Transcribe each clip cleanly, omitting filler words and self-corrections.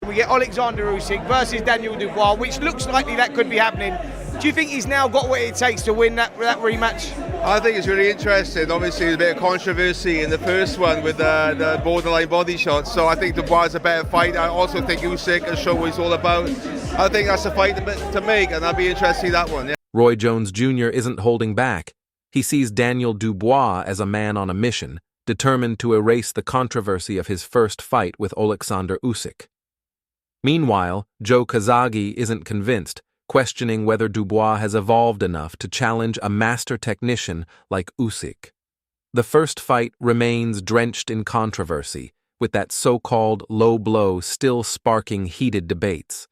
We get Oleksandr Usyk versus Daniel Dubois, which looks likely that could be happening. Do you think he's now got what it takes to win that rematch? I think it's really interesting. Obviously, there's a bit of controversy in the first one with the borderline body shots. So I think Dubois is a better fight. I also think Usyk can show what he's all about. I think that's a fight to make, and I'll be interested to see that one. Yeah. Roy Jones Jr. isn't holding back. He sees Daniel Dubois as a man on a mission, determined to erase the controversy of his first fight with Oleksandr Usyk. Meanwhile, Joe Kazagi isn't convinced, questioning whether Dubois has evolved enough to challenge a master technician like Usyk. The first fight remains drenched in controversy, with that so-called low blow still sparking heated debates.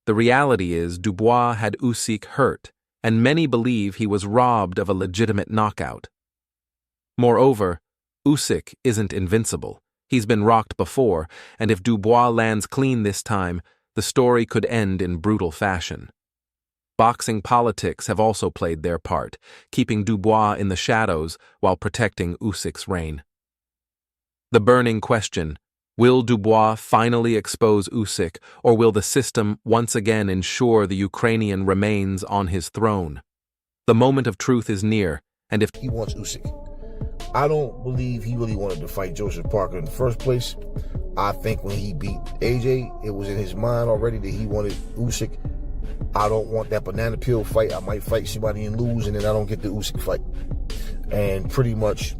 The reality is Dubois had Usyk hurt, and many believe he was robbed of a legitimate knockout. Moreover, Usyk isn't invincible. He's been rocked before, and if Dubois lands clean this time, the story could end in brutal fashion. Boxing politics have also played their part, keeping Dubois in the shadows while protecting Usyk's reign. The burning question: will Dubois finally expose Usyk, or will the system once again ensure the Ukrainian remains on his throne? The moment of truth is near, and if he wants Usyk. I don't believe he really wanted to fight Joseph Parker in the first place. I think when he beat AJ, it was in his mind already that he wanted Usyk. I don't want that banana peel fight. I might fight somebody and lose, and then I don't get the Usyk fight. And pretty much,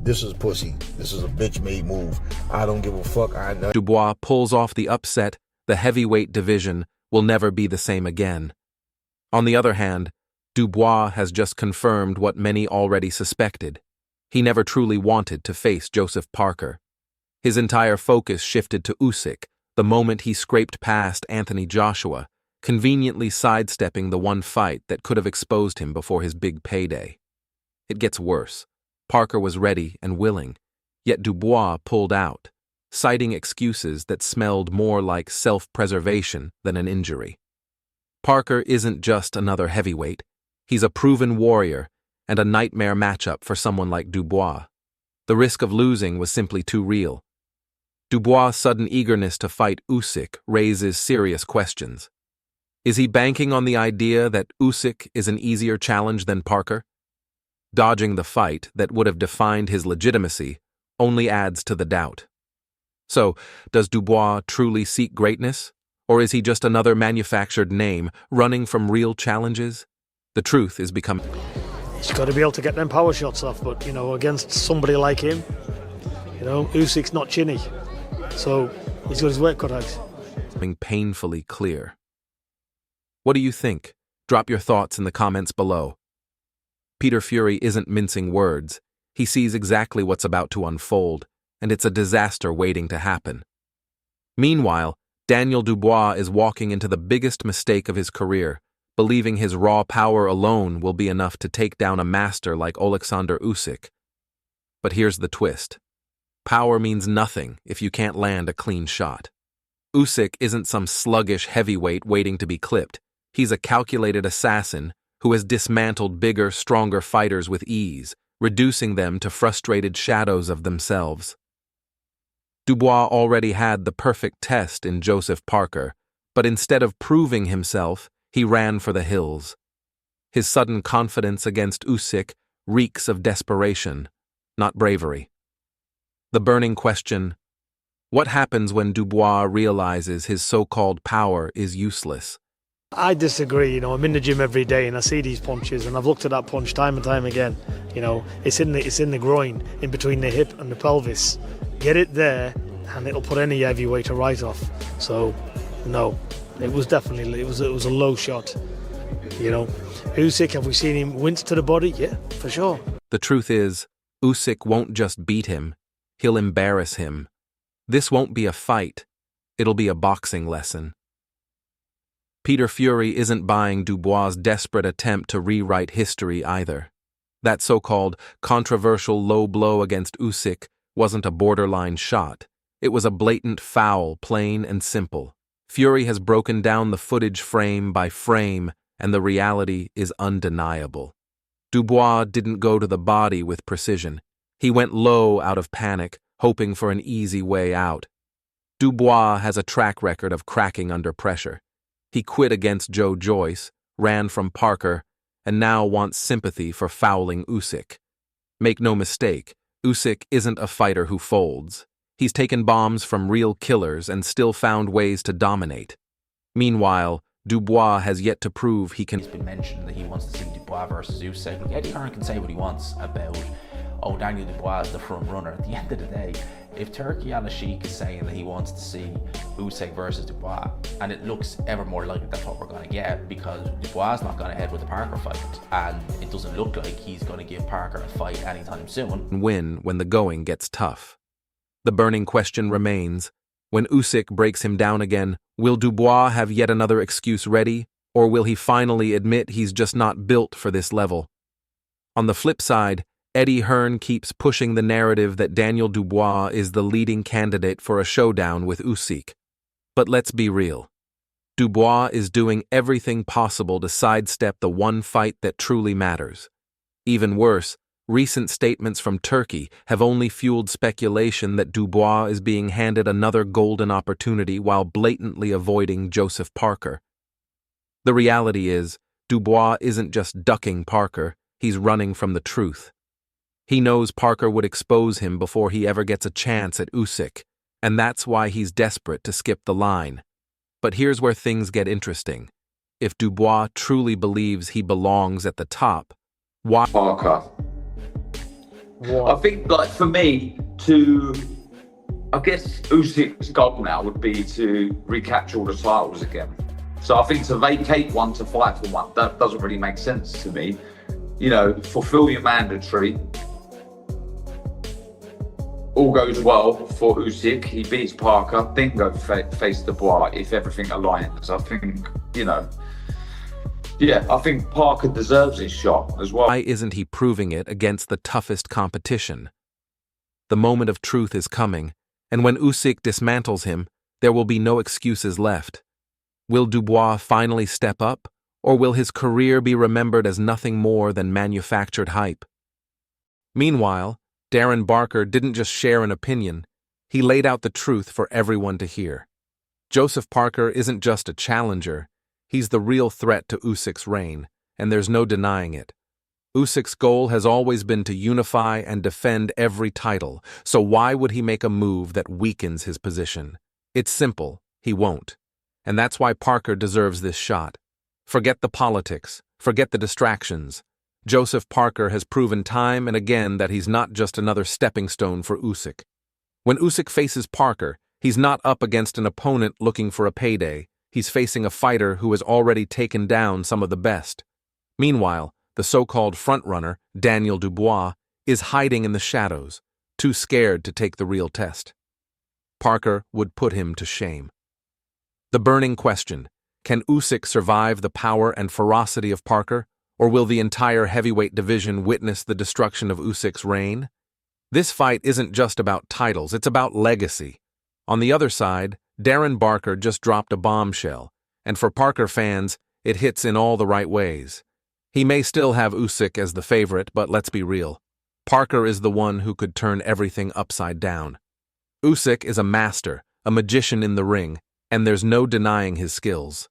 this is pussy. This is a bitch-made move. I don't give a fuck. I know. Dubois pulls off the upset, the heavyweight division will never be the same again. On the other hand, Dubois has just confirmed what many already suspected. He never truly wanted to face Joseph Parker. His entire focus shifted to Usyk the moment he scraped past Anthony Joshua, conveniently sidestepping the one fight that could have exposed him before his big payday. It gets worse. Parker was ready and willing, yet Dubois pulled out, citing excuses that smelled more like self-preservation than an injury. Parker isn't just another heavyweight. He's a proven warrior and a nightmare matchup for someone like Dubois. The risk of losing was simply too real. Dubois' sudden eagerness to fight Usyk raises serious questions. Is he banking on the idea that Usyk is an easier challenge than Parker? Dodging the fight that would have defined his legitimacy only adds to the doubt. So, does Dubois truly seek greatness? Or is he just another manufactured name running from real challenges? The truth is becoming... He's got to be able to get them power shots off, but, against somebody like him, Usyk's not chinny. So, he's got his work cut out. Painfully clear. What do you think? Drop your thoughts in the comments below. Peter Fury isn't mincing words. He sees exactly what's about to unfold, and it's a disaster waiting to happen. Meanwhile, Daniel Dubois is walking into the biggest mistake of his career, believing his raw power alone will be enough to take down a master like Oleksandr Usyk. But here's the twist. Power means nothing if you can't land a clean shot. Usyk isn't some sluggish heavyweight waiting to be clipped. He's a calculated assassin who has dismantled bigger, stronger fighters with ease, reducing them to frustrated shadows of themselves. Dubois already had the perfect test in Joseph Parker, but instead of proving himself, he ran for the hills. His sudden confidence against Usyk reeks of desperation, not bravery. The burning question: what happens when Dubois realizes his so-called power is useless? I disagree. I'm in the gym every day and I see these punches, and I've looked at that punch time and time again. It's in the groin, in between the hip and the pelvis. Get it there, and it'll put any heavyweight right off. So, no, it was a low shot. Usyk, have we seen him wince to the body? Yeah, for sure. The truth is, Usyk won't just beat him; he'll embarrass him. This won't be a fight; it'll be a boxing lesson. Peter Fury isn't buying Dubois' desperate attempt to rewrite history either. That so-called controversial low blow against Usyk wasn't a borderline shot. It was a blatant foul, plain and simple. Fury has broken down the footage frame by frame, and the reality is undeniable. Dubois didn't go to the body with precision. He went low out of panic, hoping for an easy way out. Dubois has a track record of cracking under pressure. He quit against Joe Joyce, ran from Parker, and now wants sympathy for fouling Usyk. Make no mistake, Usyk isn't a fighter who folds. He's taken bombs from real killers and still found ways to dominate. Meanwhile, Dubois has yet to prove he can. It's been mentioned that he wants to see Dubois versus Usyk. Look, Eddie Hearn can say what he wants about, oh, Daniel Dubois is the front runner. At the end of the day, if Turkey Al-Sheikh is saying that he wants to see Usyk versus Dubois, and it looks ever more likely that's what we're going to get, because Dubois is not going ahead with the Parker fight, and it doesn't look like he's going to give Parker a fight anytime soon. Win when the going gets tough. The burning question remains, when Usyk breaks him down again, will Dubois have yet another excuse ready, or will he finally admit he's just not built for this level? On the flip side, Eddie Hearn keeps pushing the narrative that Daniel Dubois is the leading candidate for a showdown with Usyk. But let's be real. Dubois is doing everything possible to sidestep the one fight that truly matters. Even worse, recent statements from Turkey have only fueled speculation that Dubois is being handed another golden opportunity while blatantly avoiding Joseph Parker. The reality is, Dubois isn't just ducking Parker, he's running from the truth. He knows Parker would expose him before he ever gets a chance at Usyk, and that's why he's desperate to skip the line. But here's where things get interesting. If Dubois truly believes he belongs at the top, why Parker? I think, like, for me, I guess Usyk's goal now would be to recapture all the titles again. So I think to vacate one to fight for one, that doesn't really make sense to me. You know, fulfill your mandatory. All goes well for Usyk, he beats Parker, then go face Dubois if everything aligns. I think, I think Parker deserves his shot as well. Why isn't he proving it against the toughest competition? The moment of truth is coming, and when Usyk dismantles him, there will be no excuses left. Will Dubois finally step up, or will his career be remembered as nothing more than manufactured hype? Meanwhile, Darren Barker didn't just share an opinion, he laid out the truth for everyone to hear. Joseph Parker isn't just a challenger, he's the real threat to Usyk's reign, and there's no denying it. Usyk's goal has always been to unify and defend every title, so why would he make a move that weakens his position? It's simple, he won't. And that's why Parker deserves this shot. Forget the politics, forget the distractions. Joseph Parker has proven time and again that he's not just another stepping stone for Usyk. When Usyk faces Parker, he's not up against an opponent looking for a payday. He's facing a fighter who has already taken down some of the best. Meanwhile, the so-called frontrunner, Daniel Dubois, is hiding in the shadows, too scared to take the real test. Parker would put him to shame. The burning question, can Usyk survive the power and ferocity of Parker? Or will the entire heavyweight division witness the destruction of Usyk's reign? This fight isn't just about titles, it's about legacy. On the other side, Darren Barker just dropped a bombshell, and for Parker fans, it hits in all the right ways. He may still have Usyk as the favorite, but let's be real. Parker is the one who could turn everything upside down. Usyk is a master, a magician in the ring, and there's no denying his skills.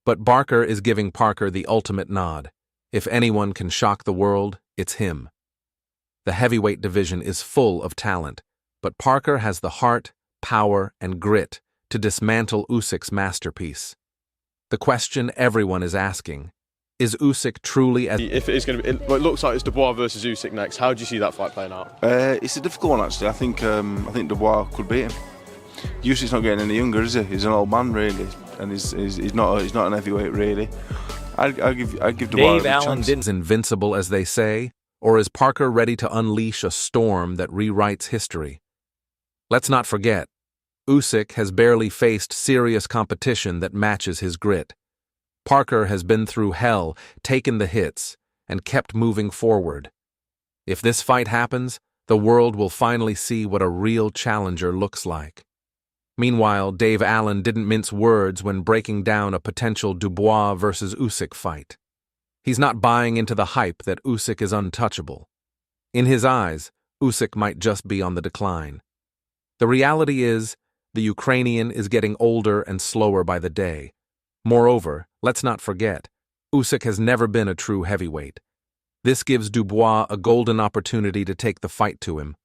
But Barker is giving Parker the ultimate nod. If anyone can shock the world, it's him. The heavyweight division is full of talent, but Parker has the heart, power, and grit to dismantle Usyk's masterpiece. The question everyone is asking, is Usyk truly as... If it is going to be, it looks like it's Dubois versus Usyk next. How do you see that fight playing out? It's a difficult one, actually. I think Dubois could beat him. Usyk's not getting any younger, is he? He's an old man, really, and he's not an heavyweight, really. I give Dubois a chance. Is invincible, as they say, or is Parker ready to unleash a storm that rewrites history? Let's not forget, Usyk has barely faced serious competition that matches his grit. Parker has been through hell, taken the hits, and kept moving forward. If this fight happens, the world will finally see what a real challenger looks like. Meanwhile, Dave Allen didn't mince words when breaking down a potential Dubois versus Usyk fight. He's not buying into the hype that Usyk is untouchable. In his eyes, Usyk might just be on the decline. The reality is, the Ukrainian is getting older and slower by the day. Moreover, let's not forget, Usyk has never been a true heavyweight. This gives Dubois a golden opportunity to take the fight to him.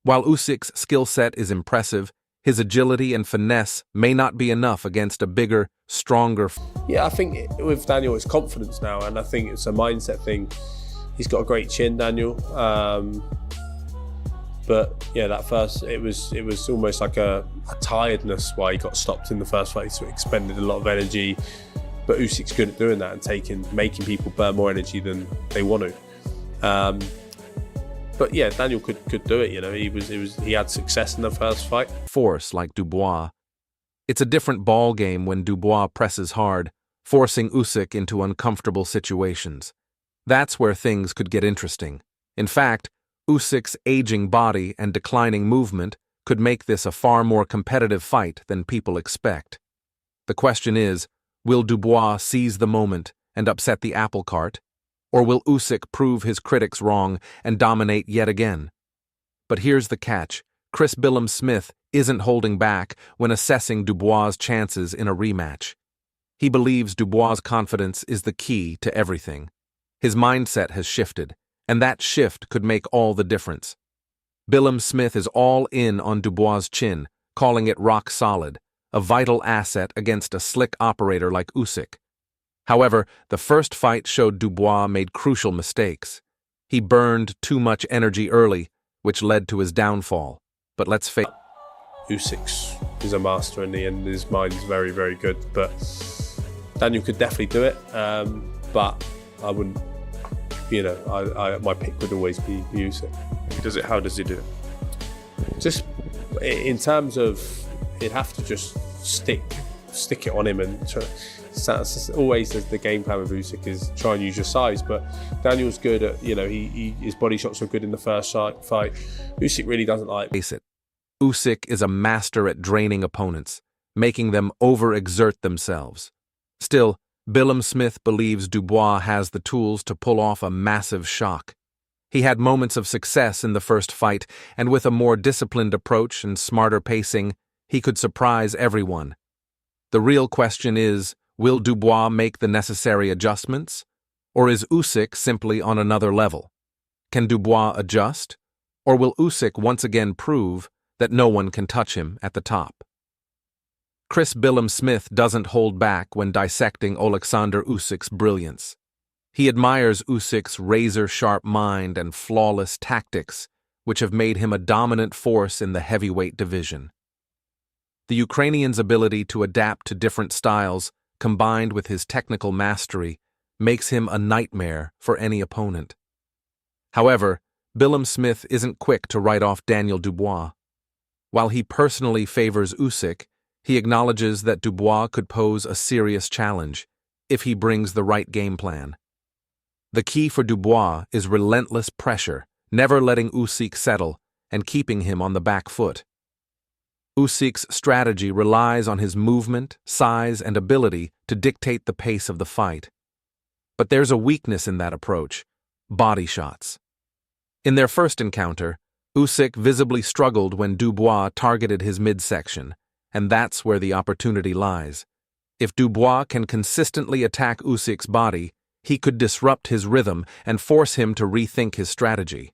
While Usyk's skill set is impressive, his agility and finesse may not be enough against a bigger, stronger... Yeah, I think with Daniel, it's confidence now, and I think it's a mindset thing. He's got a great chin, Daniel. But yeah, that first, it was almost like a tiredness why he got stopped in the first fight, so it expended a lot of energy. But Usyk's good at doing that and making people burn more energy than they want to. But yeah, Daniel could do it. You know, he had success in the first fight. Force like Dubois. It's a different ball game when Dubois presses hard, forcing Usyk into uncomfortable situations. That's where things could get interesting. In fact, Usyk's aging body and declining movement could make this a far more competitive fight than people expect. The question is, will Dubois seize the moment and upset the apple cart? Or will Usyk prove his critics wrong and dominate yet again? But here's the catch. Chris Billam-Smith isn't holding back when assessing Dubois' chances in a rematch. He believes Dubois' confidence is the key to everything. His mindset has shifted, and that shift could make all the difference. Billam-Smith is all in on Dubois' chin, calling it rock solid, a vital asset against a slick operator like Usyk. However, the first fight showed Dubois made crucial mistakes. He burned too much energy early, which led to his downfall. But let's face it. Usyk is a master in the end. His mind is very, very good. But Daniel could definitely do it. But I wouldn't, my pick would always be Usyk. How does he do it? Just in terms of, he'd have to just stick it on him and try. That's always the game plan with Usyk is try and use your size, but Daniel's good at, his body shots were good in the first fight. Usyk really doesn't like. Face it, Usyk is a master at draining opponents, making them overexert themselves. Still, Billam-Smith believes Dubois has the tools to pull off a massive shock. He had moments of success in the first fight, and with a more disciplined approach and smarter pacing, he could surprise everyone. The real question is, will Dubois make the necessary adjustments? Or is Usyk simply on another level? Can Dubois adjust? Or will Usyk once again prove that no one can touch him at the top? Chris Billam-Smith doesn't hold back when dissecting Oleksandr Usyk's brilliance. He admires Usyk's razor-sharp mind and flawless tactics, which have made him a dominant force in the heavyweight division. The Ukrainian's ability to adapt to different styles, combined with his technical mastery, makes him a nightmare for any opponent. However, Billam-Smith isn't quick to write off Daniel Dubois. While he personally favors Usyk, he acknowledges that Dubois could pose a serious challenge if he brings the right game plan. The key for Dubois is relentless pressure, never letting Usyk settle and keeping him on the back foot. Usyk's strategy relies on his movement, size, and ability to dictate the pace of the fight. But there's a weakness in that approach: body shots. In their first encounter, Usyk visibly struggled when Dubois targeted his midsection, and that's where the opportunity lies. If Dubois can consistently attack Usyk's body, he could disrupt his rhythm and force him to rethink his strategy.